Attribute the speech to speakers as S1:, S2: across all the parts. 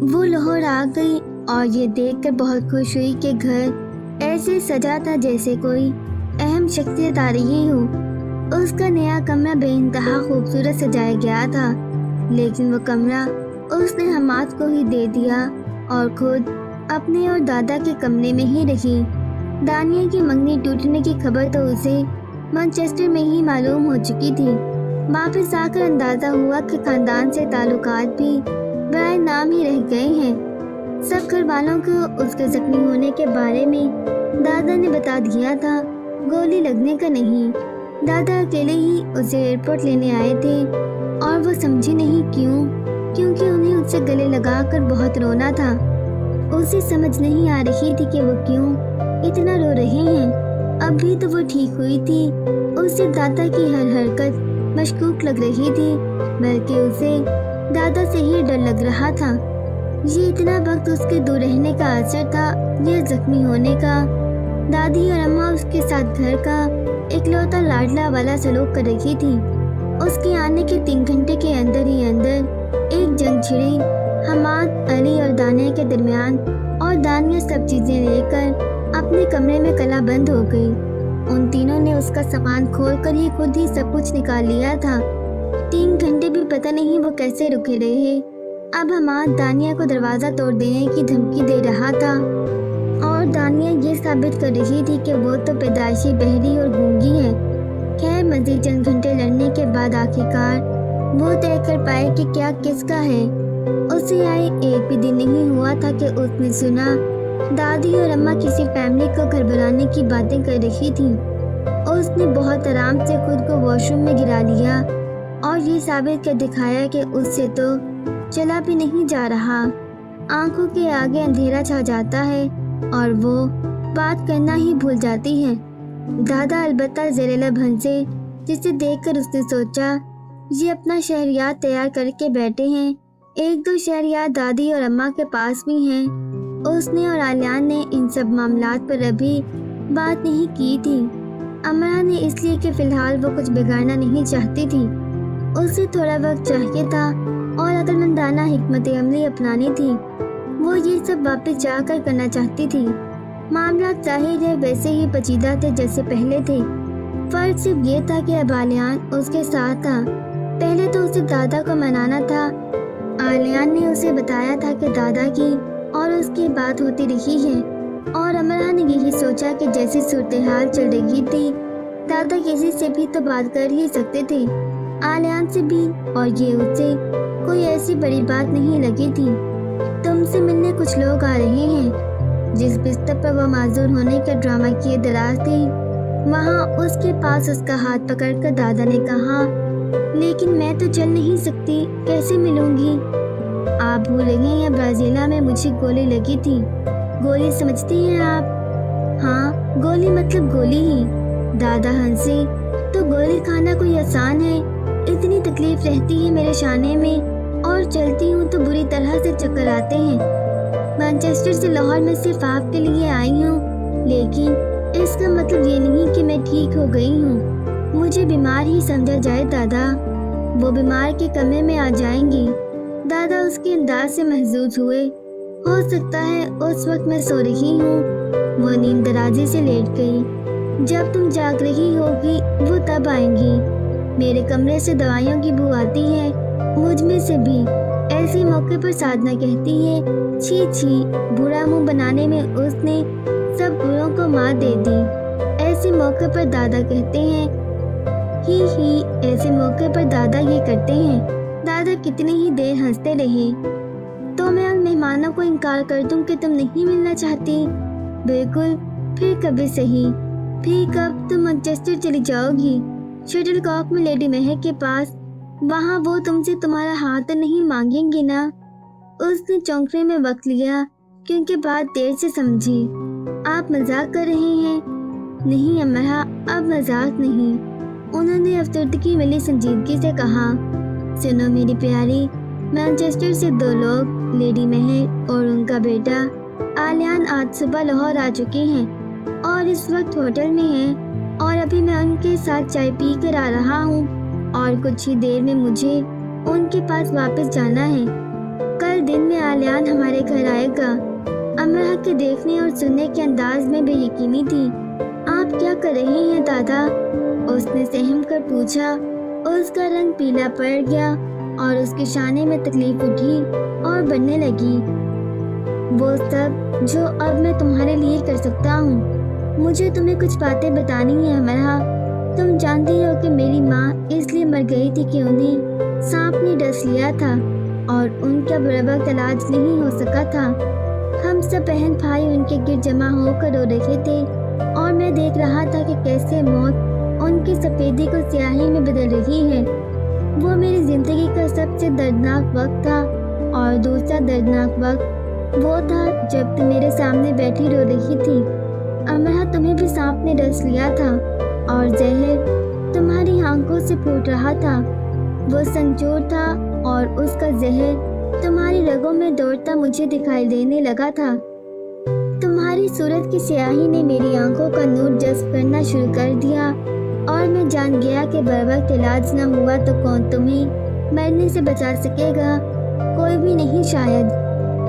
S1: وہ لاہور آ گئی اور یہ دیکھ کر بہت خوش ہوئی کہ گھر ایسے سجا تھا جیسے کوئی اہم شخصیت آ رہی ہو۔ اس کا نیا کمرہ بے انتہا خوبصورت سجایا گیا تھا، لیکن وہ کمرہ اس نے حماد کو ہی دے دیا اور خود اپنے اور دادا کے کمرے میں ہی رہی۔ دانیہ کی منگنی ٹوٹنے کی خبر تو اسے مانچسٹر میں ہی معلوم ہو چکی تھی۔ واپس آ کر اندازہ ہوا کہ خاندان سے تعلقات بھی برائے نام ہی رہ گئے ہیں۔ سب گھر والوں کو اس کے زخمی ہونے کے بارے میں دادا نے بتا دیا تھا، گولی لگنے کا نہیں۔ دادا اکیلے ہی اسے ایئرپورٹ لینے آئے تھے اور وہ سمجھی نہیں کیوں، کیونکہ انہیں اس سے گلے لگا کر بہت رونا تھا۔ اسے سمجھ نہیں آ رہی تھی کہ وہ کیوں اتنا رو رہے ہیں۔ اب بھی تو وہ ٹھیک ہوئی تھی، اسے دادا کی ہر حرکت مشکوک لگ رہی تھی، بلکہ اسے دادا سے ہی ڈر لگ رہا تھا۔ یہ اتنا وقت اس کے دور رہنے کا اثر تھا یا زخمی ہونے کا؟ دادی اور اماں اس کے ساتھ گھر کا اکلوتا لاڈلا والا سلوک کر رہی تھی۔ اس کے آنے کے 3 گھنٹے کے اندر ہی اندر ایک جنگ چھڑی حماد، علی اور دانیہ کے درمیان، اور دانیہ سب چیزیں لے کر اپنے کمرے میں کلا بند ہو گئی۔ ان تینوں نے اس کا سامان کھول کر ہی خود ہی سب کچھ نکال لیا تھا۔ 3 گھنٹے بھی پتہ نہیں وہ کیسے رکے رہے۔ اب حماد دانیہ کو دروازہ توڑ دینے کی دھمکی دے رہا تھا اور دانیہ یہ ثابت کر رہی تھی کہ وہ تو پیدائشی بہری اور گونگی ہے۔ خیر، مزید چند گھنٹے لڑنے کے بعد آخرکار وہ طے کر پائے کہ کیا کس کا ہے۔ اسے آئے 1 بھی دن نہیں ہوا تھا کہ اس نے سنا دادی اور اماں کسی فیملی کو گھر بنانے کی باتیں کر رہی تھیں۔ اس نے بہت آرام سے خود کو واش روم میں گرا لیا اور یہ ثابت کر دکھایا کہ اس سے تو چلا بھی نہیں جا رہا۔ آنکھوں کے آگے اندھیرا چھا جاتا ہے اور وہ بات کرنا ہی بھول جاتی ہے۔ دادا البتہ زیر لب ہنسے، جسے دیکھ کر اس نے سوچا یہ اپنا شہریات تیار کر کے بیٹھے ہیں۔ 1-2 شہریات دادی اور اماں کے پاس بھی ہیں۔ اس نے اور آلیان نے ان سب معاملات پر ابھی بات نہیں کی تھی۔ امرا نے اس لیے کہ فی الحال وہ کچھ بگاڑنا نہیں چاہتی تھی۔ اسے تھوڑا وقت چاہیے تھا اور عقلمندانہ حکمت عملی اپنانی تھی۔ وہ یہ سب واپس جا کر کرنا چاہتی تھی۔ معاملات ظاہر ہے ویسے ہی پیچیدہ تھے جیسے پہلے تھے۔ فرق صرف یہ تھا کہ اب آلیان اس کے ساتھ تھا۔ پہلے تو اسے دادا کو منانا تھا۔ آلیان نے اسے بتایا تھا کہ دادا کی اور اس کی بات ہوتی رہی ہے، اور امرا نے یہی سوچا کہ جیسی صورتحال چل رہی تھی دادا کسی سے بھی تو بات کر ہی سکتے تھے، آلیان سے بھی، اور یہ اسے کوئی ایسی بڑی بات نہیں لگی تھی۔ تم سے ملنے کچھ لوگ آ رہے ہیں۔ جس بستر پر وہ معذور ہونے کا ڈرامہ کیے دراز تھی، وہاں اس کے پاس اس کا ہاتھ پکڑ کر دادا نے کہا، لیکن میں تو چل نہیں سکتی، کیسے ملوں گی؟ آپ بھول رہی ہیں برازیلیا میں مجھے گولی لگی تھی۔ گولی سمجھتی ہیں آپ؟ ہاں، گولی مطلب گولی ہی۔ دادا ہنسے، تو گولی کھانا کوئی آسان ہے؟ اتنی تکلیف رہتی ہے میرے شانے میں، اور چلتی ہوں تو بری طرح سے چکر آتے ہیں۔ مانچسٹر سے لاہور میں صرف آپ کے لیے آئی ہوں، لیکن اس کا مطلب یہ نہیں کہ میں ٹھیک ہو گئی ہوں۔ مجھے بیمار ہی سمجھا جائے دادا۔ وہ بیمار کے کمرے میں آ جائیں گی۔ دادا اس کے انداز سے محظوظ ہوئے۔ ہو سکتا ہے اس وقت میں سو رہی ہوں۔ وہ نیند درازی سے لیٹ گئی۔ جب تم جاگ رہی ہوگی وہ تب آئیں گی۔ میرے کمرے سے دوائیوں کی بو آتی ہے، مجھ میں سے بھی۔ ایسے موقع پر سادنا کہتی ہے، چھی چھی، برا منہ بنانے میں اس نے سب بروں کو مار دے دی۔ ایسے موقع پر دادا کہتے ہیں، ہی ہی، ایسے موقع پر دادا یہ کرتے ہیں۔ دادا کتنی ہی دیر ہنستے رہے۔ تو میں ان مہمانوں کو انکار کر دوں کہ تم نہیں ملنا چاہتی؟ بالکل، پھر کبھی صحیح۔ پھر کب تم مانچسٹر چلی جاؤ گی؟ شٹل کاک میں لیڈی مہک کے پاس۔ وہاں وہ تم سے تمہارا ہاتھ نہیں مانگیں گی نا؟ اس نے چونکنے میں وقت لیا، کیونکہ بات دیر سے سمجھی۔ آپ مذاق کر رہے ہیں؟ نہیں امرا، اب مذاق نہیں۔ انہوں نے افسردگی ملی سنجیدگی سے کہا، سنو میری پیاری، مانچسٹر سے 2 لوگ، لیڈی مہر اور ان کا بیٹا آلیان، آج صبح لاہور آ چکے ہیں اور اس وقت ہوٹل میں ہیں، اور ابھی میں ان کے ساتھ چائے پی کر آ رہا ہوں، اور کچھ ہی دیر میں مجھے ان کے پاس واپس جانا ہے۔ کل دن میں آلیان ہمارے گھر آئے گا۔ امرا کے دیکھنے اور سننے کے انداز میں بے یقینی تھی۔ آپ کیا کر رہے ہیں دادا؟ اس نے سہم کر پوچھا۔ اس کا رنگ پیلا پڑ گیا اور اس کے شانے میں تکلیف اٹھی اور بڑھنے لگی۔ وہ سب جو اب میں تمہارے لیے کر سکتا ہوں۔ مجھے تمہیں کچھ باتیں بتانی ہیں امرا۔ تم جانتی ہو کہ میری ماں اس لیے مر گئی تھی کہ انہیں سانپ نے ڈس لیا تھا اور ان کا بر وقت علاج نہیں ہو سکا تھا۔ ہم سب بہن بھائی ان کے گرد جمع ہو کر رو رہے تھے اور میں دیکھ رہا تھا کہ کیسے موت ان کی سفیدی کو سیاہی میں بدل رہی ہے۔ وہ میری زندگی کا سب سے دردناک وقت تھا، اور دوسرا دردناک وقت وہ تھا جب تم میرے سامنے بیٹھی رو رہی تھی۔ امرا تمہیں بھی سانپ نے ڈس لیا تھا اور زہر تمہاری آنکھوں سے پھوٹ رہا تھا۔ وہ سنگجوڑ تھا اور اس کا زہر تمہاری رگوں میں دوڑتا مجھے دکھائی دینے لگا تھا۔ تمہاری صورت کی سیاہی نے میری آنکھوں کا نور جذب کرنا شروع کر دیا اور میں جان گیا کہ بر وقت علاج نہ ہوا تو کون تمہیں مرنے سے بچا سکے گا؟ کوئی بھی نہیں شاید۔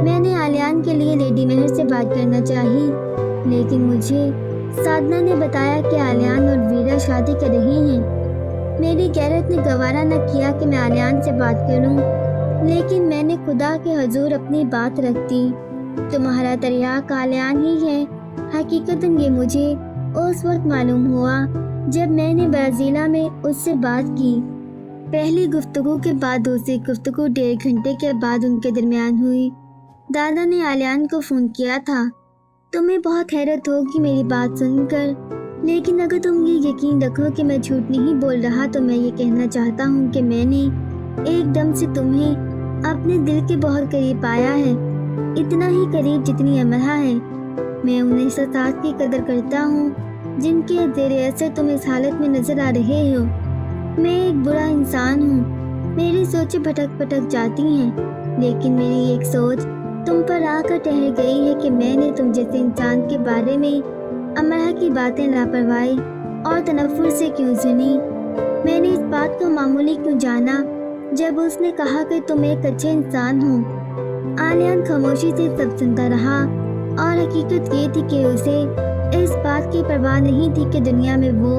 S1: میں نے آلیان کے لیے لیڈی مہر سے بات کرنا چاہی، لیکن مجھے سادنا نے بتایا کہ آلیان اور ویرا شادی کر رہی ہیں۔ میری غیرت نے گوارا نہ کیا کہ میں آلیان سے بات کروں، لیکن میں نے خدا کے حضور اپنی بات رکھ دی۔ تمہارا تریاق آلیان ہی ہے۔ حقیقتاً یہ مجھے اس وقت معلوم ہوا جب میں نے برازیلا میں اس سے بات کی۔ پہلی گفتگو کے بعد دوسری گفتگو 1.5 گھنٹے کے بعد ان کے درمیان ہوئی۔ دادا نے آلیان کو فون کیا تھا۔ تمہیں بہت حیرت ہوگی میری بات سن کر، لیکن اگر تم یہ یقین رکھو کہ میں جھوٹ نہیں بول رہا تو میں یہ کہنا چاہتا ہوں کہ میں نے ایک دم سے تمہیں اپنے دل کے بہت قریب پایا ہے، اتنا ہی قریب جتنی امرا ہے۔ میں ان احساسات کی قدر کرتا ہوں جن کے زیر اثر تم اس حالت میں نظر آ رہے ہو۔ میں ایک برا انسان ہوں، میری سوچیں بھٹک بھٹک جاتی ہیں، لیکن میری ایک سوچ تم پر آ کر ٹھہر گئی ہے کہ میں نے تم جیسے انسان کے بارے میں امرا کی باتیں لاپرواہی اور تنفر سے کیوں سنی۔ میں نے اس بات کو معمولی کیوں جانا جب اس نے کہا کہ تم ایک اچھے انسان ہو۔ آلیان خاموشی سے سب سنتا رہا، اور حقیقت یہ تھی کہ اسے اس بات کی پرواہ نہیں تھی کہ دنیا میں وہ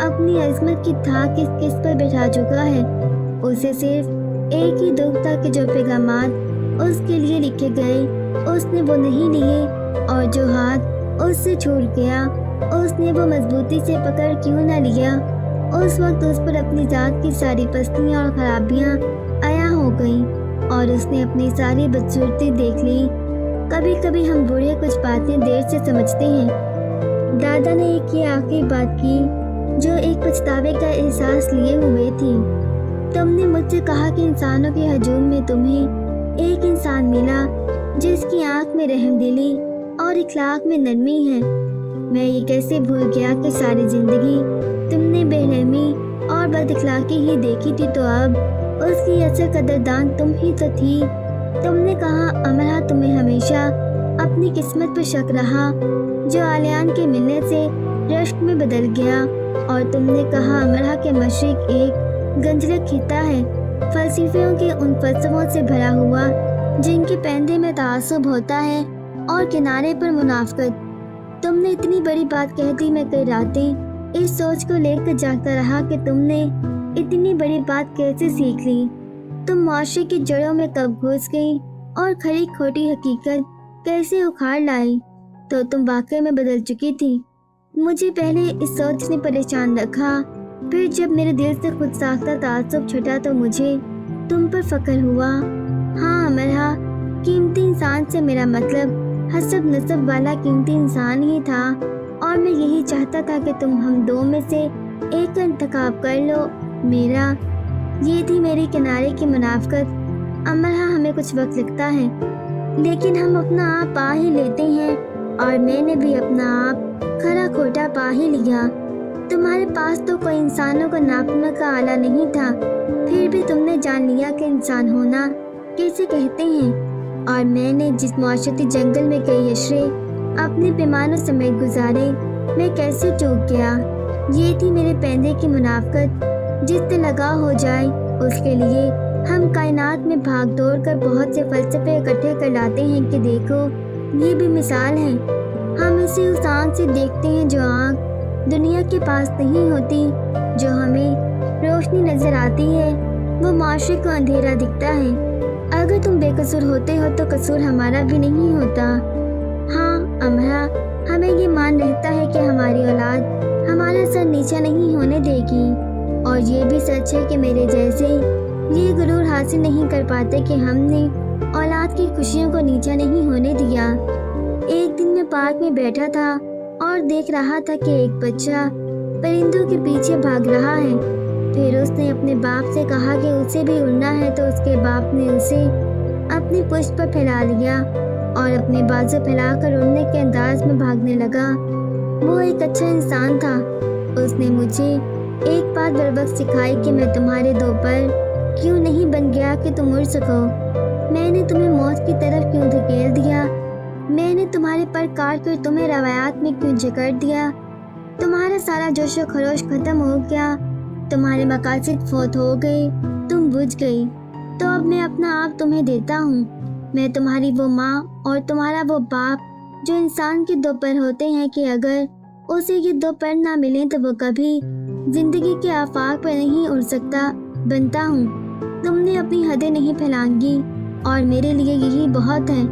S1: اپنی عظمت کی دھاک کس کس پر بٹھا چکا ہے۔ اسے صرف ایک ہی دکھ تھا کہ جو پیغامات اس کے لیے لکھے گئے اس نے وہ نہیں لیے، اور جو ہاتھ اس سے چھوٹ گیا اس نے وہ مضبوطی سے پکڑ کیوں نہ لیا۔ اس وقت اس پر اپنی ذات کی ساری پستیاں اور خرابیاں عیاں ہو گئیں، اور اس نے اپنی ساری بدصورتی دیکھ لی۔ کبھی کبھی ہم بوڑھے کچھ باتیں دیر سے سمجھتے ہیں۔ دادا نے ایک یہ آخری بات کی جو ایک پچھتاوے کا احساس لیے ہوئے تھی۔ تم نے مجھ سے کہا کہ انسانوں کے ہجوم میں تمہیں ایک انسان ملا جس کی آنکھ میں رحم دلی اور اخلاق میں نرمی ہے۔ میں یہ کیسے بھول گیا کہ ساری زندگی تم نے بے رحمی اور بد اخلاقی ہی دیکھی تھی، تو اب اس کی اصل قدردان تم ہی تو تھی۔ تم نے کہا امرا تمہیں ہمیشہ اپنی قسمت پر شک رہا جو آلیان کے ملنے سے رشک میں بدل گیا، اور تم نے کہا امرا کے مشرق ایک گنجلک خطہ ہے، فلسفیوں کے ان فلسفوں سے بھرا ہوا جن کے پیندے میں تعصب ہوتا ہے اور کنارے پر منافقت۔ تم نے اتنی بڑی بات کہہ دی، میں کئی راتیں اس سوچ کو لے کر جاگتا رہا کہ تم نے اتنی بڑی بات کیسے سیکھ لی۔ تم معاشرے کی جڑوں میں کب گھس گئی اور کھری کھوٹی حقیقت کیسے اکھاڑ لائی، تو تم واقعے میں بدل چکی تھی۔ مجھے پہلے اس سوچ نے پریشان رکھا، پھر جب میرے دل سے خود ساختہ تعصب چھٹا تو مجھے تم پر فخر ہوا۔ ہاں امرا، قیمتی انسان سے میرا مطلب حسب نسب والا قیمتی انسان ہی تھا، اور میں یہی چاہتا تھا کہ تم ہم دو میں سے ایک کا انتخاب کر لو، میرا۔ یہ تھی میری کنارے کی منافقت۔ امرا ہمیں کچھ وقت لگتا ہے، لیکن ہم اپنا آپ پا ہی لیتے ہیں، اور میں نے بھی اپنا آپ کھرا کھوٹا پا ہی لیا۔ تمہارے پاس تو کوئی انسانوں کو ناپنے کا آلہ نہیں تھا، پھر بھی تم نے جان لیا کہ انسان ہونا کیسے کہتے ہیں، اور میں نے جس معاشرتی جنگل میں کئی عشرے اپنے پیمانوں سمیت گزارے، میں کیسے چوک گیا۔ یہ تھی میرے پیندے کی منافقت۔ جس سے لگا ہو جائے اس کے لیے ہم کائنات میں بھاگ دوڑ کر بہت سے فلسفے اکٹھے کر لاتے ہیں کہ دیکھو یہ بھی مثال ہے۔ ہم اسے اس آنکھ سے دیکھتے ہیں جو آنکھ دنیا کے پاس نہیں ہوتی، جو ہمیں روشنی نظر آتی ہے وہ معاشرے کو اندھیرا دکھتا ہے۔ اگر تم بے قصور ہوتے ہو تو قصور ہمارا بھی نہیں ہوتا۔ ہاں امرا، ہمیں یہ مان رہتا ہے کہ ہماری اولاد ہمارا سر نیچا نہیں ہونے دے گی، اور یہ بھی سچ ہے کہ میرے جیسے یہ غرور حاصل نہیں کر پاتے کہ ہم نے اولاد کی خوشیوں کو نیچا نہیں ہونے دیا۔ ایک دن میں پارک میں بیٹھا تھا اور دیکھ رہا تھا کہ ایک بچہ پرندوں کے پیچھے بھاگ رہا ہے۔ پھر اس نے اپنے باپ سے کہا کہ اسے بھی اڑنا ہے، تو اس کے باپ نے اسے اپنی پشت پر پھیلا لیا اور اپنے بازو پھیلا کر اڑنے کے انداز میں بھاگنے لگا۔ وہ ایک اچھا انسان تھا۔ اس نے مجھے ایک بات بروقت سکھائی کہ میں تمہارے دو پر کیوں نہیں بن گیا کہ تم اڑ سکو۔ میں نے تمہیں موت کی طرف کیوں دھکیل دیا؟ میں نے تمہارے پر کاٹ کر تمہیں روایات میں کیوں جکڑ دیا؟ تمہارا سارا جوش و خروش ختم ہو گیا، تمہارے مقاصد فوت ہو گئے، تم بجھ گئی۔ تو اب میں اپنا آپ تمہیں دیتا ہوں۔ میں تمہاری وہ ماں اور تمہارا وہ باپ جو انسان کے دو پر ہوتے ہیں کہ اگر اسے یہ دو پر نہ ملیں تو وہ کبھی زندگی کے آفاق پر نہیں اڑ سکتا بنتا ہوں۔ تم نے اپنی حدیں نہیں پھیلانگی اور میرے لیے یہی بہت ہے۔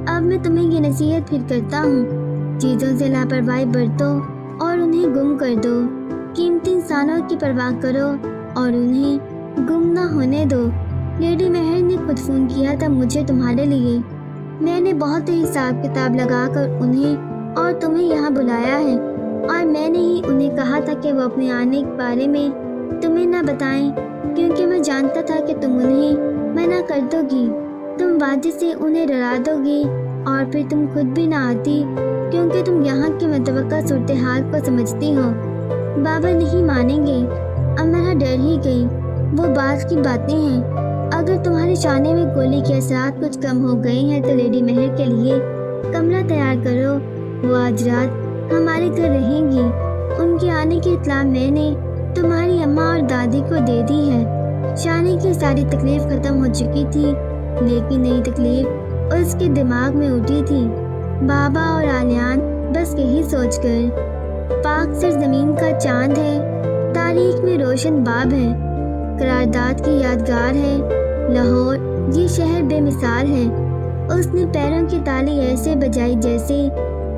S1: اب میں تمہیں یہ نصیحت پھر کرتا ہوں، چیزوں سے لاپرواہی برتو اور انہیں گم کر دو۔ قیمتی انسانوں کی پرواہ کرو اور انہیں گم نہ ہونے دو۔ لیڈی مہر نے خود فون کیا تھا مجھے تمہارے لیے۔ میں نے بہت حساب کتاب لگا کر انہیں اور تمہیں یہاں بلایا ہے، اور میں نے ہی انہیں کہا تھا کہ وہ اپنے آنے کے بارے میں تمہیں نہ بتائیں، کیونکہ میں جانتا تھا کہ تم انہیں منع کر دو گی، تم وعدے سے انہیں ڈرا دو گی، اور پھر تم خود بھی نہ آتی کیونکہ تم یہاں کی متوقع صورتحال کو سمجھتی ہو۔ بابا نہیں مانیں گے۔ امرا ڈر ہی گئی۔ وہ بات کی باتیں ہیں۔ اگر تمہارے شانے میں گولی کے اثرات کچھ کم ہو گئے ہیں تو لیڈی مہر کے لیے کمرہ تیار کرو، وہ آج رات ہمارے گھر رہیں گی۔ ان کے آنے کی اطلاع میں نے تمہاری اماں اور دادی کو دے دی ہے۔ شانے کی ساری تکلیف ختم ہو چکی تھی، لیکن نئی تکلیف اس کے دماغ میں اٹھی تھی، بابا اور آلیان بس یہی سوچ کر۔ پاک سرزمین کا چاند ہے، تاریخ میں روشن باب ہے، قرارداد کی یادگار ہے، لاہور یہ شہر بے مثال ہے۔ اس نے پیروں کی تالی ایسے بجائی جیسے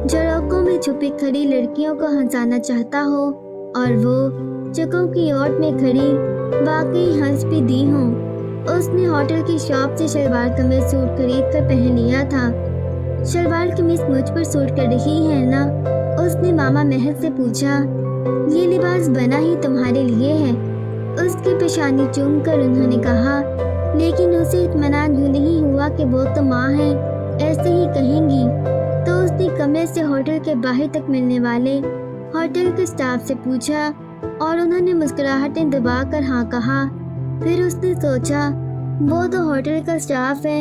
S1: جھروکوں میں چھپی کھڑی لڑکیوں کو ہنسانا چاہتا ہو، اور وہ چکوں کی اوٹ میں کھڑی واقعی ہنس بھی دی ہوں۔ اس نے ہوٹل کی شاپ سے شلوار قمیض سوٹ خرید کر پہن لیا تھا۔ شلوار قمیض مجھ پر سوٹ کر رہی ہے نا؟ اس نے ماما مہر سے پوچھا۔ یہ لباس بنا ہی تمہارے لیے ہے، اس کی پیشانی چوم کر انہوں نے کہا، لیکن اسے اطمینان یوں نہیں ہوا کہ وہ تو ماں ہے، ایسے ہی کہیں گی۔ تو اس نے کمرے سے ہوٹل کے باہر تک ملنے والے ہوٹل کے اسٹاف سے پوچھا، اور انہوں نے مسکراہٹیں دبا کر ہاں کہا۔ پھر اس نے سوچا وہ تو ہوٹل کا اسٹاف ہے،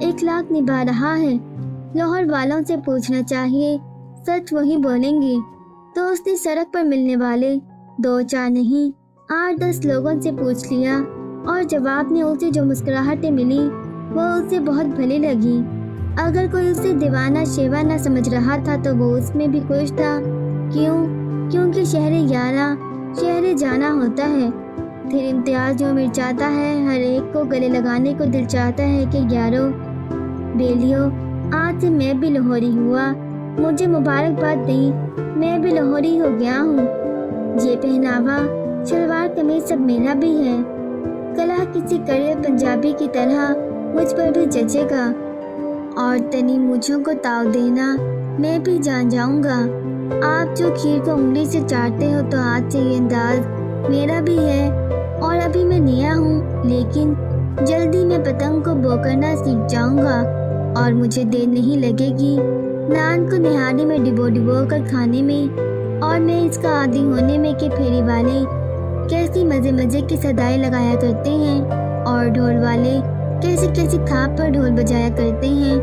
S1: اخلاق نبھا رہا ہے، لاہور والوں سے پوچھنا چاہیے، سچ وہی بولیں گے۔ تو اس نے سڑک پر ملنے والے 2-4 نہیں 8-10 لوگوں سے پوچھ لیا، اور جواب میں اسے جو مسکراہٹیں ملی وہ اسے بہت بھلی لگی۔ اگر کوئی اسے دیوانہ شیوا نہ سمجھ رہا تھا تو وہ اس میں بھی خوش تھا۔ کیونکہ شہر یارا شہر جانا ہوتا ہے۔ پھر امتیاز جو مل جاتا ہے، ہر ایک کو گلے لگانے کو دل چاہتا ہے کہ یارو بیلیو، آج سے میں بھی لاہوری ہوا، مجھے مبارکباد دیں، میں بھی لاہوری ہو گیا ہوں۔ یہ پہناوا شلوار قمیض سب میرا بھی ہے، کلہ کسی کڑے پنجابی کی طرح مجھ پر بھی جچے گا، اور تنی مجھوں کو تاؤ دینا میں بھی جان جاؤں گا۔ آپ جو کھیر کو انگلی سے چاٹتے ہو تو آج سے یہ انداز میرا بھی ہے، اور ابھی میں نیا ہوں، لیکن جلدی میں پتنگ کو بو کرنا سیکھ جاؤں گا، اور مجھے دیر نہیں لگے گی نان کو نہاری میں ڈبو کر کھانے میں، اور میں اس کا عادی ہونے میں کہ پھیری والے کیسی مزے کی صدائیں لگایا کرتے ہیں، اور ڈھول والے کیسی تھاپ پر ڈھول بجایا کرتے ہیں،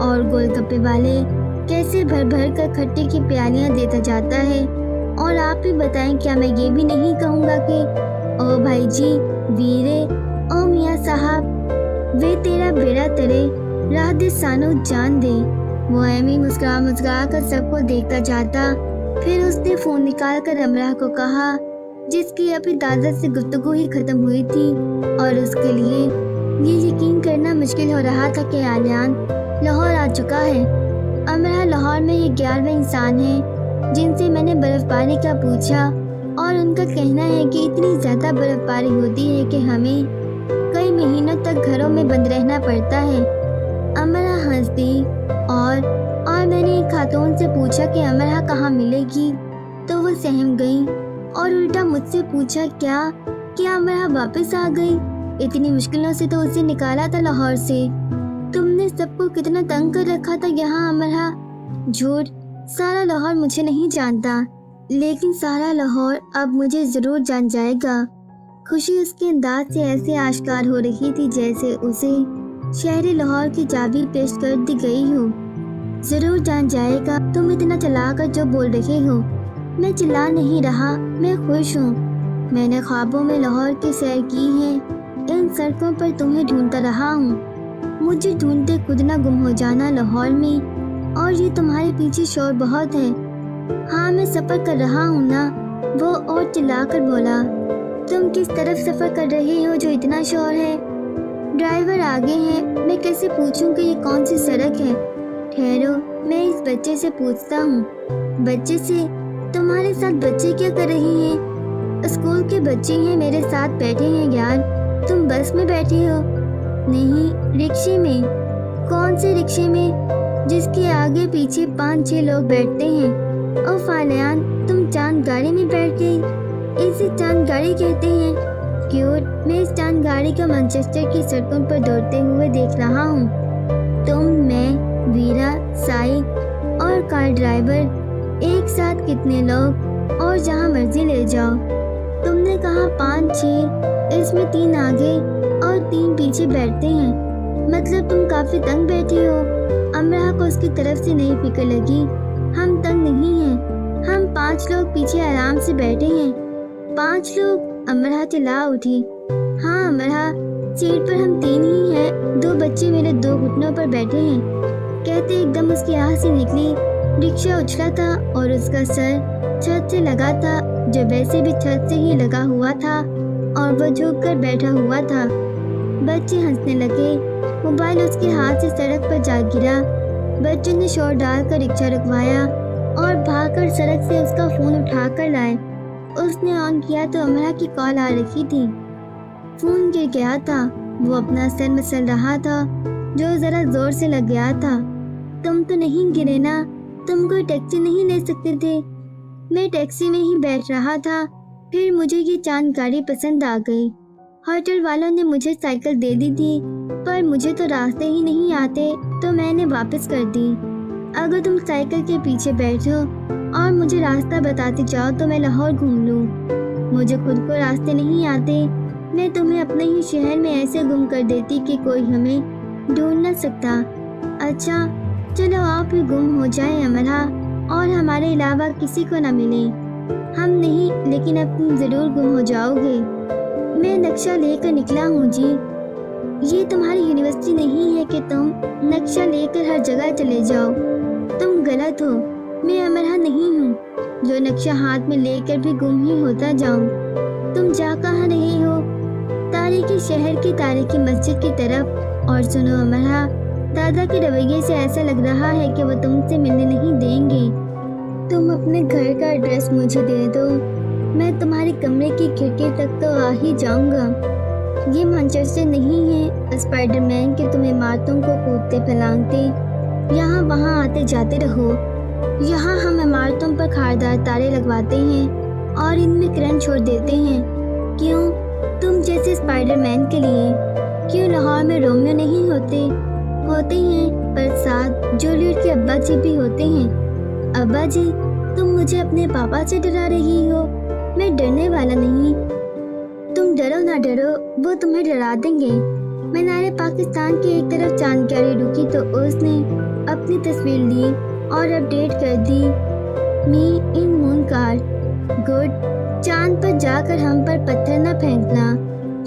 S1: اور گول گپے والے کیسے بھر کر کھٹی کی پیالیاں دیتا جاتا ہے۔ اور آپ بھی بتائیں، کیا میں یہ بھی نہیں کہوں گا کہ او بھائی جی ویرے، او میاں صاحب وہ تیرا بیڑا ترے راہ دے سانو جان دے۔ وہ ایمی مسکرا کر سب کو دیکھتا جاتا۔ پھر اس نے فون نکال کر امرا کو کہا، جس کی ابھی دادا سے گفتگو ہی ختم ہوئی تھی اور اس کے لیے یہ یقین کرنا مشکل ہو رہا تھا کہ علیان لاہور آ چکا ہے۔ امرا لاہور میں یہ 11ویں انسان ہیں جن سے میں نے برف باری کا پوچھا، اور ان کا کہنا ہے کہ اتنی زیادہ برف باری ہوتی ہے کہ ہمیں کئی مہینوں تک گھروں میں بند رہنا پڑتا ہے۔ امرا ہنس دی اور میں نے ایک خاتون سے پوچھا کہ امرا کہاں ملے گی تو وہ سہم گئی اور الٹا مجھ سے پوچھا کیا امرا واپس آ گئی؟ اتنی مشکلوں سے تو اسے نکالا تھا لاہور سے۔ تم نے سب کو کتنا تنگ کر رکھا تھا یہاں امرا۔ جھوٹ، سارا لاہور مجھے نہیں جانتا، لیکن سارا لاہور اب مجھے ضرور جان جائے گا۔ خوشی اس کے انداز سے ایسے آشکار ہو رہی تھی جیسے اسے شہر لاہور کی چابی پیش کر دی گئی ہو۔ ضرور جان جائے گا، تم اتنا چلا کر جو بول رہے ہو۔ میں چلا نہیں رہا، میں خوش ہوں۔ میں نے خوابوں میں لاہور کی سیر کی ہے، ان سڑکوں پر تمہیں ڈھونڈتا رہا ہوں۔ مجھے ڈھونڈتے خود نہ گم ہو جانا لاہور میں، اور یہ تمہارے پیچھے شور بہت ہے۔ ہاں میں سفر کر رہا ہوں نا، وہ اور چلا کر بولا۔ تم کس طرف سفر کر رہے ہو جو اتنا شور ہے؟ ڈرائیور آگے ہیں، میں کیسے پوچھوں کہ یہ کون سی سڑک ہے؟ ٹھہرو، میں اس بچے سے پوچھتا ہوں۔ بچے سے؟ تمہارے ساتھ بچے کیا کر رہے ہیں؟ اسکول کے بچے ہیں، میرے ساتھ بیٹھے ہیں یار۔ تم بس میں بیٹھے ہو؟ نہیں، رکشے میں۔ کون سے رکشے میں؟ جس کے آگے پیچھے 5-6 لوگ بیٹھتے ہیں۔ او فالیان، تم چاند گاڑی میں بیٹھ گئی؟ اسے چاند گاڑی کہتے ہیں؟ کیوٹ، میں اس چاند گاڑی کو مانچسٹر کی سڑکوں پر دوڑتے ہوئے دیکھ رہا ہوں۔ تم، میں، ویرا، سائی اور کار ڈرائیور، ایک ساتھ کتنے لوگ؟ اور جہاں مرضی لے جاؤ۔ تم نے کہا 5-6، اس میں 3 آگے اور 3 پیچھے بیٹھتے ہیں، مطلب تم کافی تنگ بیٹھی ہو۔ امرا کو اس کی طرف سے نئی فکر لگی۔ ہم تنگ نہیں ہیں، ہم 5 لوگ پیچھے آرام سے بیٹھے ہیں۔ 5 لوگ؟ امرا چلا اٹھی۔ ہاں امرا، سیٹ پر ہم 3 ہی ہیں، 2 بچے میرے 2 گھٹنوں پر بیٹھے ہیں۔ کہتے ایک دم اس کی آہ سے نکلی۔ رکشہ اچھلا تھا اور اس کا سر چھت سے لگا تھا، جو ویسے بھی چھت سے ہی لگا ہوا تھا، اور وہ جھک کر بیٹھا ہوا تھا۔ بچے ہنسنے لگے۔ موبائل اس کے ہاتھ سے سڑک پر جا گرا۔ بچوں نے شور ڈال کر رکشہ رکوایا اور بھاگ کر سڑک سے اس کا فون اٹھا کر لائے۔ اس نے آن کیا تو امرا کی کال آ رہی تھی۔ فون گر گیا تھا۔ وہ اپنا سر مسل رہا تھا جو ذرا زور سے لگ گیا تھا۔ تم تو نہیں گرے نا؟ تم کوئی ٹیکسی نہیں لے سکتے تھے؟ میں ٹیکسی میں ہی بیٹھ رہا تھا، پھر مجھے یہ چاند گاڑی پسند آ گئی۔ ہوٹل والوں نے مجھے سائیکل دے دی تھی، پر مجھے تو راستے ہی نہیں آتے تو میں نے واپس کر دی۔ اگر تم سائیکل کے پیچھے بیٹھو اور مجھے راستہ بتاتے جاؤ تو میں لاہور گھوم لوں۔ مجھے خود کو راستے نہیں آتے، میں تمہیں اپنے ہی شہر میں ایسے گم کر دیتی کہ کوئی ہمیں ڈھونڈ نہ سکتا۔ اچھا چلو آپ ہی گم ہو جائیں امرا، اور ہمارے علاوہ کسی کو نہ ملیں۔ ہم نہیں، لیکن اب تم ضرور گم ہو جاؤ گے۔ میں نقشہ لے کر نکلا ہوں جی۔ یہ تمہاری یونیورسٹی نہیں ہے کہ تم نقشہ لے کر ہر جگہ چلے جاؤ۔ تم غلط ہو، میں امرا نہیں ہوں جو نقشہ ہاتھ میں لے کر بھی گم ہی ہوتا جاؤں۔ تم جا کہاں رہے ہو؟ تاریخی شہر کی تاریخی مسجد کی طرف۔ اور سنو امرا، دادا کے رویے سے ایسا لگ رہا ہے کہ وہ تم سے ملنے نہیں دیں گے۔ تم اپنے گھر کا ایڈریس مجھے دے دو، میں تمہارے کمرے کی کھڑکی تک تو آ ہی جاؤں گا۔ یہ مانچسٹر نہیں ہے اسپائڈر مین کہ تم عمارتوں کو کودتے پھلانگتے یہاں وہاں آتے جاتے رہو۔ یہاں ہم عمارتوں پر خاردار تارے لگواتے ہیں اور ان میں کرنٹ چھوڑ دیتے ہیں۔ کیوں؟ تم جیسے اسپائڈر مین کے لیے۔ کیوں لاہور میں رومیو نہیں ہوتے ہیں، پر ساتھ جولیٹ کے ابا جی بھی ہوتے ہیں۔ ابا جی؟ تم مجھے اپنے پاپا سے ڈرا رہی ہو؟ میں ڈرنے والا نہیں۔ تم ڈرو نہ ڈرو، وہ تمہیں ڈرا دیں گے۔ مینار پاکستان کے ایک طرف چاند گاڑی رکی تو اس نے اپنی تصویر لی اور اپڈیٹ کر دی، می ان مون کار۔ گڈ، چاند پر جا کر ہم پر پتھر نہ پھینکنا۔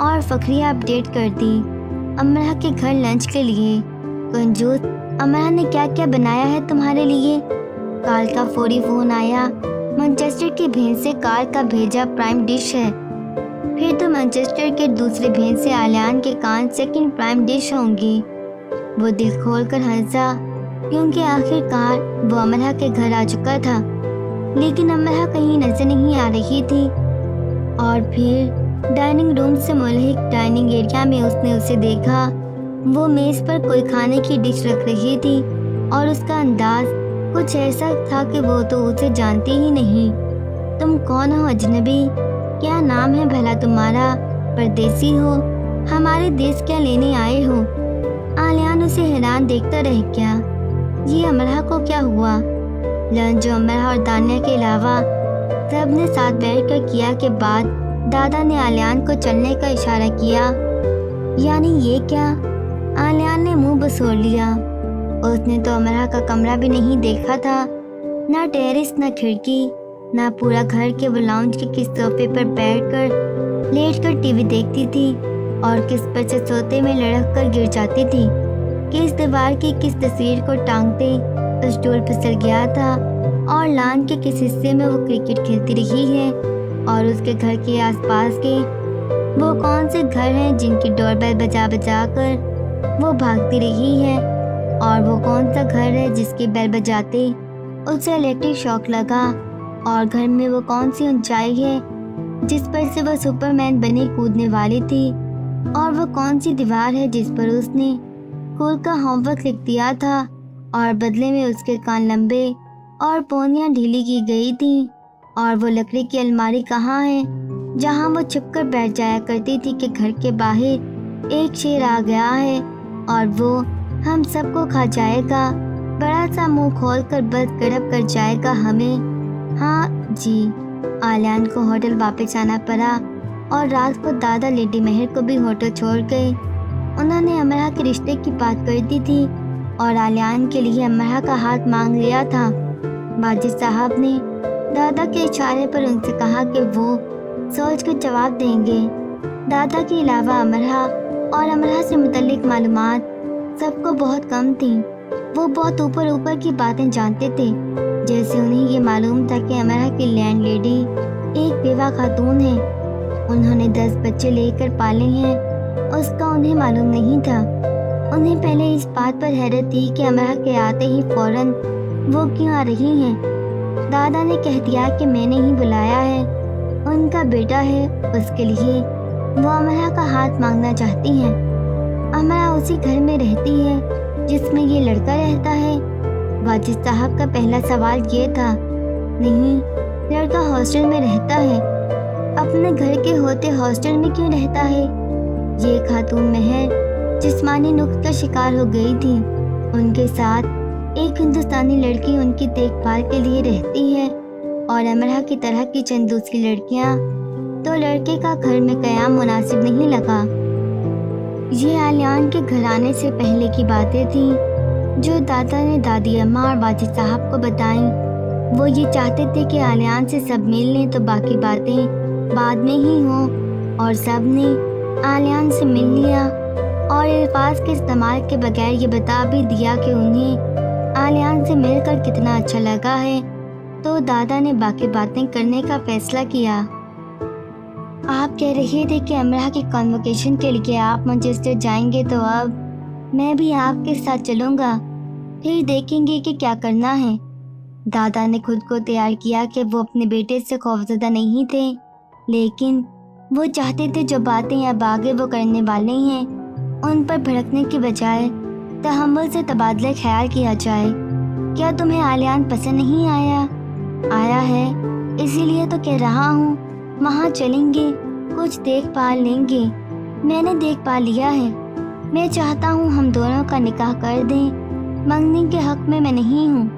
S1: اور فخریہ اپڈیٹ کر دی امرہ کے گھر لنچ کے لیے۔ کنجوس، امرہ نے کیا کیا بنایا ہے تمہارے لیے؟ کارل کا فوری فون آیا۔ مانچسٹر کے بھین سے کارل کا بھیجا پرائم ڈش ہے۔ پھر تو مانچسٹر کے دوسرے بھین سے آلیان کے کان سیکنڈ پرائم ڈش ہوں گی۔ وہ دل کھول کر ہنسا کیونکہ آخر کار وہ امرہ کے گھر آ چکا تھا، لیکن امرہ کہیں نظر نہیں آ رہی تھی۔ اور پھر ڈائننگ روم سے ملحق ڈائننگ ایریا میں اس نے اسے دیکھا۔ وہ میز پر کوئی کھانے کی ڈش رکھ رہی تھی اور اس کا انداز کچھ ایسا تھا کہ وہ تو اسے جانتی ہی نہیں۔ تم کون ہو اجنبی؟ کیا نام ہے بھلا تمہارا؟ پردیسی ہو؟ ہمارے دیش کیا لینے آئے ہو؟ آلیان اسے حیران دیکھتا رہ گیا۔ یہ امرہ کو کیا ہوا؟ لنچ جو امرہ اور دانیہ کے علاوہ سب نے ساتھ بیٹھ کر کیا کے بعد دادا نے آلیان کو چلنے کا اشارہ کیا۔ یعنی یہ کیا؟ آلیان نے منہ بسوڑ لیا۔ اس نے تو امرہ کا کمرہ بھی نہیں دیکھا تھا، نہ ٹیرس، نہ کھڑکی، نہ پورا گھر کہ وہ لاؤنج کے کس صوفے پر بیٹھ کر لیٹ کر ٹی وی دیکھتی تھی اور کس پر سے سوتے میں لڑک کر گر جاتی تھی، کس دیوار کی کس تصویر کو ٹانگتے اسٹول پھسل گیا تھا اور لان کے کس حصے میں وہ کرکٹ کھیلتی رہی ہے، اور اس کے گھر کے آس پاس کے وہ کون سے گھر ہیں جن کی ڈور بیل بجا بجا کر وہ بھاگتی رہی ہے، اور وہ کون سا گھر ہے جس کی بیل بجاتے اسے الیکٹرک شاک لگا، اور گھر میں وہ کون سی اونچائی ہے جس پر سے وہ سپر مین بنی کودنے والی تھی، اور وہ کون سی دیوار ہے جس پر اس نے اسکول کا ہوم ورک لکھ دیا تھا اور بدلے میں اس کے کان لمبے اور پونیاں ڈھیلی کی گئی تھیں، اور وہ لکڑی کی الماری کہاں ہے جہاں وہ چھپ کر بیٹھ جایا کرتی تھی کہ گھر کے باہر ایک شیر آ گیا ہے اور وہ ہم سب کو کھا جائے گا، بڑا سا منہ کھول کر بس گڑپ کر جائے گا ہمیں۔ ہاں جی، آلیان کو ہوٹل واپس آنا پڑا اور رات کو دادا لیڈی مہر کو بھی ہوٹل چھوڑ گئے۔ انہوں نے امرہ کے رشتے کی بات کر دی تھی اور آلیان کے لیے امرہ کا ہاتھ مانگ لیا تھا۔ باجد صاحب نے دادا کے اشارے پر ان سے کہا کہ وہ سوچ کر جواب دیں گے۔ دادا کے علاوہ امرہ اور امرہ سے متعلق معلومات سب کو بہت کم تھیں۔ وہ بہت اوپر کی باتیں جانتے تھے، جیسے انہیں یہ معلوم تھا کہ امرہ کی لینڈ لیڈی ایک بیوہ خاتون ہے، انہوں نے 10 بچے لے کر پالے ہیں، اس کا انہیں معلوم نہیں تھا۔ انہیں پہلے اس بات پر حیرت تھی کہ امرہ کے آتے ہی فوراً وہ کیوں آ رہی ہیں۔ دادا نے کہہ دیا کہ میں نے ہی بلایا ہے، ان کا بیٹا ہے، اس کے لیے وہ امرہ کا ہاتھ مانگنا چاہتی ہیں۔ امرہ اسی گھر میں رہتی ہے جس میں یہ لڑکا رہتا ہے؟ واجد صاحب کا پہلا سوال یہ تھا۔ نہیں، لڑکا ہاسٹل میں رہتا ہے۔ اپنے گھر کے ہوتے ہاسٹل میں کیوں رہتا ہے؟ یہ خاتون مہر جسمانی نقص کا شکار ہو گئی تھی، ان کے ساتھ ایک ہندوستانی لڑکی ان کی دیکھ بھال کے لیے رہتی ہے، اور امرہ کی طرح کی چند دوسری لڑکیاں، تو لڑکے کا گھر میں قیام مناسب نہیں لگا۔ یہ آلیان کے گھر آنے سے پہلے کی باتیں تھیں جو دادا نے دادی اماں اور واجد صاحب کو بتائیں۔ وہ یہ چاہتے تھے کہ آلیان سے سب مل لیں تو باقی باتیں بعد میں ہی ہوں، اور سب نے آلیان سے مل لیا اور الفاظ کے استعمال کے بغیر یہ بتا بھی دیا کہ انہیں آلیان سے مل کر کتنا اچھا لگا ہے، تو دادا نے باقی باتیں کرنے کا فیصلہ کیا۔ آپ کہہ رہے تھے کہ امرہ کی کنووکیشن کے لیے آپ مانچسٹر جائیں گے، تو اب میں بھی آپ کے ساتھ چلوں گا، پھر دیکھیں گے کہ کیا کرنا ہے۔ دادا نے خود کو تیار کیا کہ وہ اپنے بیٹے سے خوفزدہ نہیں تھے، لیکن وہ چاہتے تھے جو باتیں اب آگے وہ کرنے والے ہیں ان پر بھڑکنے کی بجائے تحمل سے تبادلہ خیال کیا جائے۔ کیا تمہیں آلیان پسند نہیں آیا ہے؟ اسی لیے تو کہہ رہا ہوں، وہاں چلیں گے، کچھ دیکھ بھال لیں گے۔ میں نے دیکھ بھال لیا ہے، میں چاہتا ہوں ہم دونوں کا نکاح کر دیں، منگنی کے حق میں نہیں ہوں۔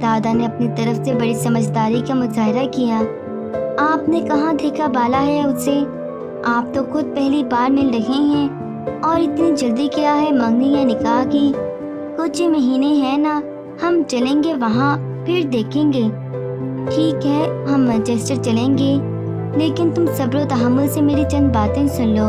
S1: دادا نے اپنی طرف سے بڑی سمجھداری کا مظاہرہ کیا۔ آپ نے کہاں دیکھا بالا ہے اسے؟ آپ تو خود پہلی بار مل رہے ہیں، اور اتنی جلدی کیا ہے منگنی یا نکاح کی؟ کچھ ہی مہینے ہیں نا، ہم چلیں گے وہاں، پھر دیکھیں گے۔ ٹھیک ہے، ہم مانچسٹر چلیں گے، لیکن تم صبر و تحمل سے میری چند باتیں سن لو۔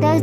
S1: 10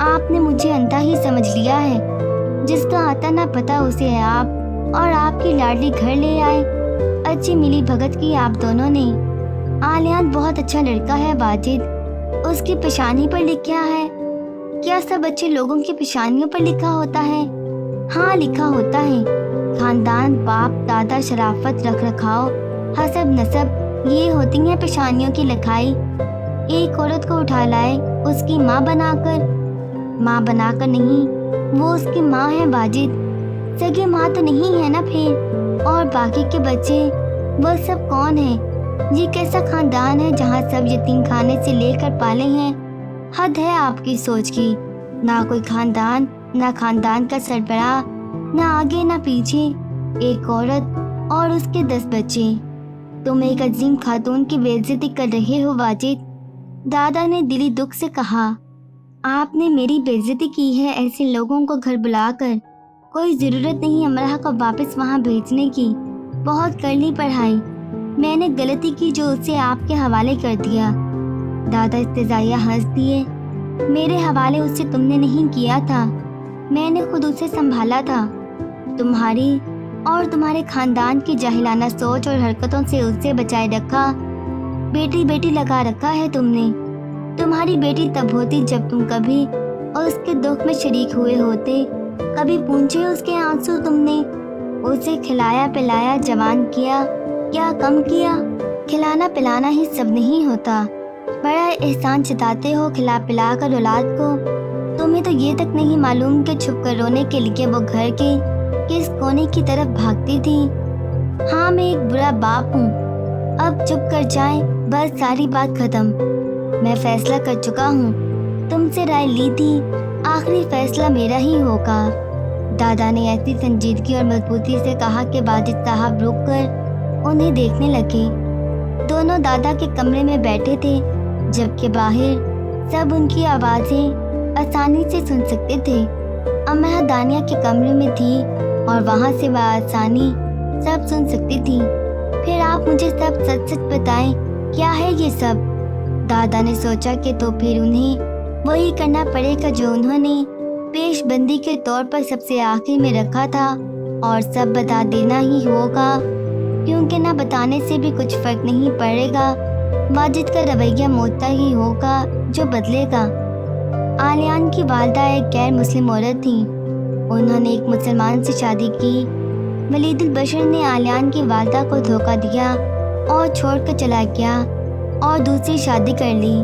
S1: آپ نے مجھے اندھا ہی سمجھ لیا ہے، جس کا آتا نہ پتہ اسے ہے آپ اور آپ کی لاڈلی گھر لے آئے۔ اچھی ملی بھگت کی آپ دونوں نے۔ آلیان بہت اچھا لڑکا ہے واجد، اس کی پیشانی پر لکھا ہے۔ کیا سب اچھے لوگوں کی پیشانیوں پر لکھا ہوتا ہے؟ ہاں لکھا ہوتا ہے، خاندان، باپ دادا، شرافت، رکھ رکھاؤ، حسب نسب، یہ ہوتی ہیں پیشانیوں کی لکھائی۔ ایک عورت کو اٹھا لائے اس کی ماں بنا کر نہیں، وہ اس کی ماں ہے واجد، سگی ماں تو نہیں ہے نا پھر۔ اور باقی کے بچے وہ سب کون ہیں؟ یہ کیسا خاندان ہے جہاں سب یتیم خانے سے لے کر پالے ہیں؟ حد ہے آپ کی سوچ کی، نہ کوئی خاندان، نہ خاندان کا سربراہ، نہ آگے نہ پیچھے، ایک عورت اور اس کے 10 بچے۔ تم ایک عظیم خاتون کی بے عزتی کر رہے ہو واجد، دادا نے دلی دکھ سے کہا۔ آپ نے میری بے عزتی کی ہے ایسے لوگوں کو گھر بلا کر۔ کوئی ضرورت نہیں امرہ کو واپس وہاں بھیجنے کی، بہت کر لی پڑھائی، میں نے غلطی کی جو اسے آپ کے حوالے کر دیا۔ دادا استہزائیہ ہنس دیے۔ میرے حوالے اسے تم نے نہیں کیا تھا، میں نے خود اسے سنبھالا تھا۔ تمہاری اور تمہارے خاندان کی جاہلانہ سوچ اور حرکتوں سے اسے بچائے رکھا۔ بیٹی بیٹی لگا رکھا ہے تم نے۔ تمہاری بیٹی تب ہوتی جب تم کبھی اس کے دکھ میں شریک ہوئے ہوتے، کبھی پونچھے اس کے آنسو تم نے، اسے کھلایا پلایا جوان کیا، کیا کم کیا؟ کھلانا پلانا ہی سب نہیں ہوتا، بڑا احسان جتاتے ہو کھلا پلا کر اولاد کو۔ تمہیں تو یہ تک نہیں معلوم کہ چھپ کر رونے کے لیے وہ گھر کے کس کونے کی طرف بھاگتی تھی۔ ہاں میں ایک برا باپ ہوں، اب چپ کر جائیں، بس ساری بات ختم۔ میں فیصلہ کر چکا ہوں، تم سے رائے لی تھی، آخری فیصلہ میرا ہی ہوگا۔ دادا نے ایسی سنجیدگی اور مضبوطی سے کہا کہ واجد صاحب رک کر انہیں دیکھنے لگے۔ دونوں دادا کے کمرے میں بیٹھے تھے، جبکہ باہر سب ان کی آوازیں آسانی سے سن سکتے تھے۔ امرہ دانیہ کے کمرے میں تھی اور وہاں سے بآسانی سب سن سکتی تھی۔ پھر آپ مجھے سب سچ سچ بتائیں، کیا ہے یہ سب؟ دادا نے سوچا کہ تو پھر انہیں وہی کرنا پڑے گا جو انہوں نے پیش بندی کے طور پر سب سے آخر میں رکھا تھا، اور سب بتا دینا ہی ہوگا، کیونکہ نہ بتانے سے بھی کچھ فرق نہیں پڑے گا۔ واجد کا رویہ موتا ہی ہوگا جو بدلے گا۔ آلیان کی والدہ ایک غیر مسلم عورت تھیں، انہوں نے ایک مسلمان سے شادی کی۔ ولید البشر نے آلیان کی والدہ کو دھوکہ دیا اور چھوڑ کر چلا گیا اور دوسری شادی کر لی۔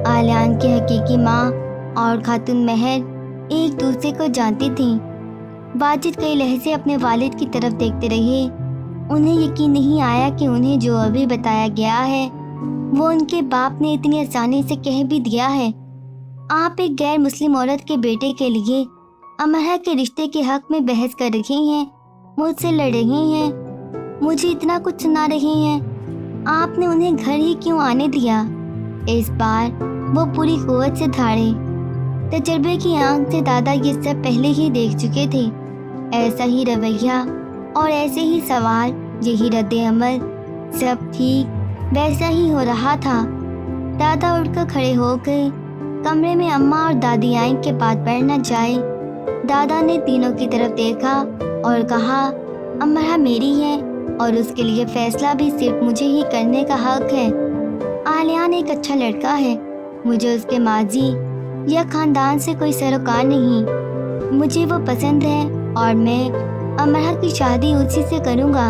S1: آلیان کی حقیقی ماں اور خاتون مہر ایک دوسرے کو جانتی تھیں۔ واجد کئی لہجے اپنے والد کی طرف دیکھتے رہے، انہیں یقین نہیں آیا کہ انہیں جو ابھی بتایا گیا ہے وہ ان کے باپ نے اتنی آسانی سے کہہ بھی دیا ہے۔ آپ ایک غیر مسلم عورت کے بیٹے کے لیے امرہ کے رشتے کے حق میں بحث کر رہے ہیں، مجھ سے لڑ رہے ہیں، مجھے اتنا کچھ سنا رہے ہیں۔ آپ نے انہیں گھر ہی کیوں آنے دیا؟ اس بار وہ پوری قوت سے دھاڑے۔ تجربے کی آنکھ سے دادا یہ سب پہلے ہی دیکھ چکے تھے۔ ایسا ہی رویہ اور ایسے ہی سوال، یہی رد عمل، سب ٹھیک ویسا ہی ہو رہا تھا۔ دادا اٹھ کر کھڑے ہو گئے۔ کمرے میں اماں اور دادی آئیں کہ بات بڑھ نہ جائے۔ دادا نے تینوں کی طرف دیکھا اور کہا، امرہ میری ہے اور اس کے لیے فیصلہ بھی صرف مجھے ہی کرنے کا حق ہے۔ آلیان ایک اچھا لڑکا ہے، مجھے اس کے ماضی یا خاندان سے کوئی سروکار نہیں، مجھے وہ پسند ہے اور میں امرہ کی شادی اسی سے کروں گا۔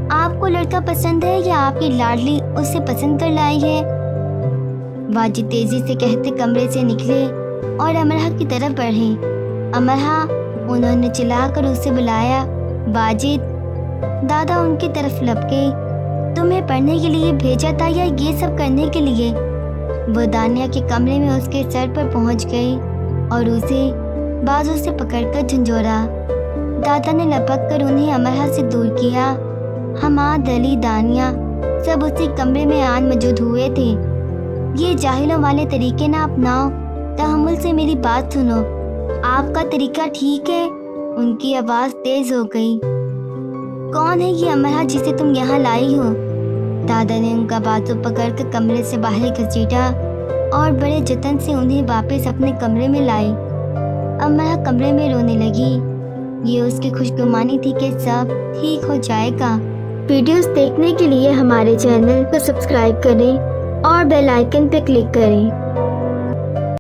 S1: آپ کو لڑکا پسند ہے یا آپ کی لاڈلی اسے پسند کر لائی ہے؟ واجد تیزی سے کہتے کمرے سے نکلے اور امرہ کی طرف بڑھے۔ امرہ، انہوں نے چلا کر اسے بلایا۔ واجد، دادا ان کی طرف لپکے۔ تمہیں پڑھنے کے لیے بھیجا تھا یا یہ سب کرنے کے لیے؟ وہ دانیہ کے کمرے میں اس کے سر پر پہنچ گئے اور اسے بازو سے پکڑ کر جھنجھوڑا۔ دادا نے لپک کر انہیں امرہ سے دور کیا۔ حماد، علی، دانیہ سب اسی کمرے میں آن موجود ہوئے تھے۔ یہ جاہلوں والے طریقے نہ اپناؤ، تحمل سے میری بات سنو، آپ کا طریقہ ٹھیک ہے۔ ان کی آواز تیز ہو گئی۔ کون ہے یہ امرہ جسے تم یہاں لائی ہو؟ دادا نے ان کا بازو پکڑ کر کمرے سے باہر گھسیٹا اور بڑے جتن سے انہیں واپس اپنے کمرے میں لائی۔ امرا کمرے میں رونے لگی۔ یہ اس کی خوشگمانی تھی کہ سب ٹھیک ہو جائے گا۔ ویڈیوز دیکھنے کے لیے ہمارے چینل کو سبسکرائب کریں اور بیل آئیکن پہ کلک کریں۔